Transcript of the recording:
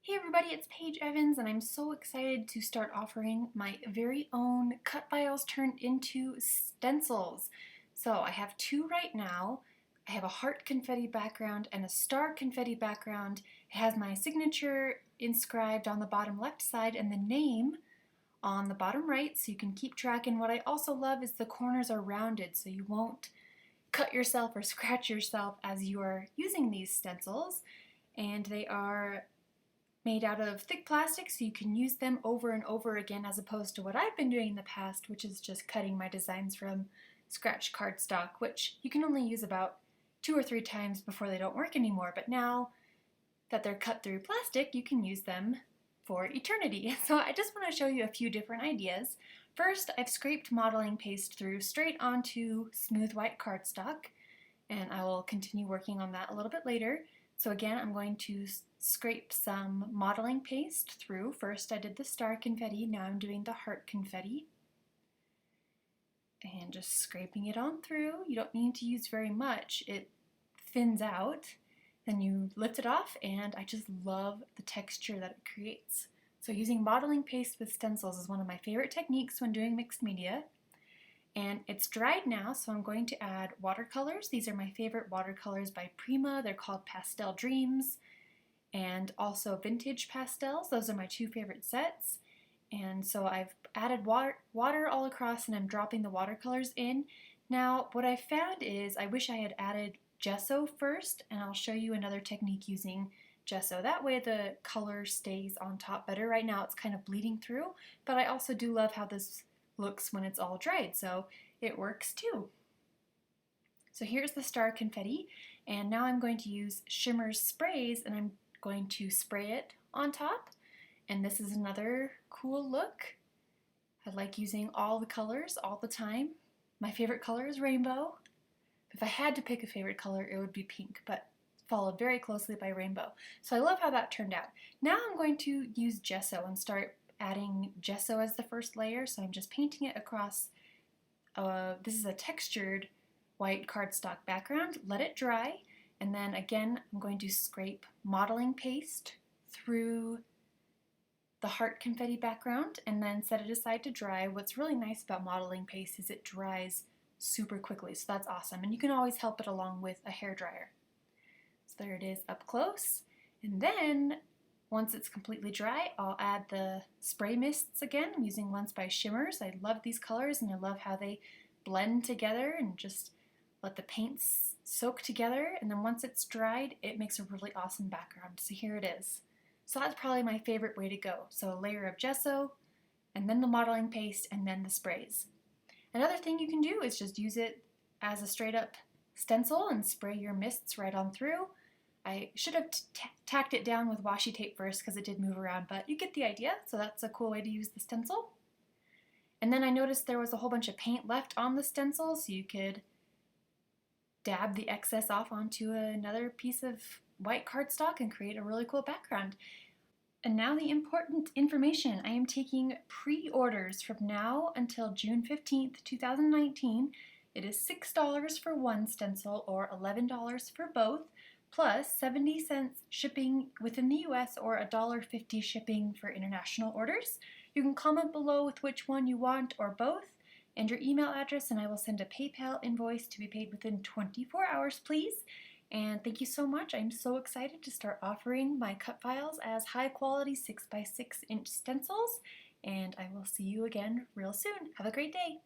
Hey everybody, it's Paige Evans and I'm so excited to start offering my very own cut files turned into stencils. So I have two right now. I have a heart confetti background and a star confetti background. It has my signature inscribed on the bottom left side and the name on the bottom right so you can keep track. And what I also love is the corners are rounded so you won't cut yourself or scratch yourself as you are using these stencils. And they are made out of thick plastic so you can use them over and over again as opposed to what I've been doing in the past, which is just cutting my designs from scratch cardstock, which you can only use about 2 or 3 times before they don't work anymore. But now that they're cut through plastic, you can use them for eternity. So I just want to show you a few different ideas. First, I've scraped modeling paste through straight onto smooth white cardstock, and I will continue working on that a little bit later. So again, I'm going to scrape some modeling paste through. First I did the star confetti, now I'm doing the heart confetti. And just scraping it on through. You don't need to use very much, it thins out. Then you lift it off and I just love the texture that it creates. So using modeling paste with stencils is one of my favorite techniques when doing mixed media. And it's dried now, so I'm going to add watercolors. These are my favorite watercolors by Prima. They're called Pastel Dreams, and also Vintage Pastels. Those are my two favorite sets. And so I've added water all across and I'm dropping the watercolors in. Now, what I found is I wish I had added gesso first, and I'll show you another technique using gesso. That way the color stays on top better. Right now it's kind of bleeding through, but I also do love how this looks when it's all dried, so it works too. So here's the star confetti, and now I'm going to use Shimmer's sprays and I'm going to spray it on top. And this is another cool look. I like using all the colors all the time. My favorite color is rainbow. If I had to pick a favorite color, it would be pink, but followed very closely by rainbow. So I love how that turned out. Now I'm going to use gesso and start adding gesso as the first layer. So I'm just painting it across, this is a textured white cardstock background. Let it dry, and then again I'm going to scrape modeling paste through the heart confetti background and then set it aside to dry. What's really nice about modeling paste is it dries super quickly, so that's awesome, and you can always help it along with a hairdryer. So there it is up close, and then once it's completely dry, I'll add the spray mists again. I'm using ones by Shimmers. I love these colors and I love how they blend together and just let the paints soak together. And then once it's dried, it makes a really awesome background. So here it is. So that's probably my favorite way to go. So a layer of gesso, and then the modeling paste, and then the sprays. Another thing you can do is just use it as a straight up stencil and spray your mists right on through. I should have tacked it down with washi tape first because it did move around, but you get the idea. So that's a cool way to use the stencil. And then I noticed there was a whole bunch of paint left on the stencil, so you could dab the excess off onto another piece of white cardstock and create a really cool background. And now the important information. I am taking pre-orders from now until June 15th, 2019. It is $6 for one stencil or $11 for both, plus 70 cents shipping within the US or $1.50 shipping for international orders. You can comment below with which one you want or both and your email address, and I will send a PayPal invoice to be paid within 24 hours, please. And thank you so much. I'm so excited to start offering my cut files as high quality 6x6 inch stencils, and I will see you again real soon. Have a great day.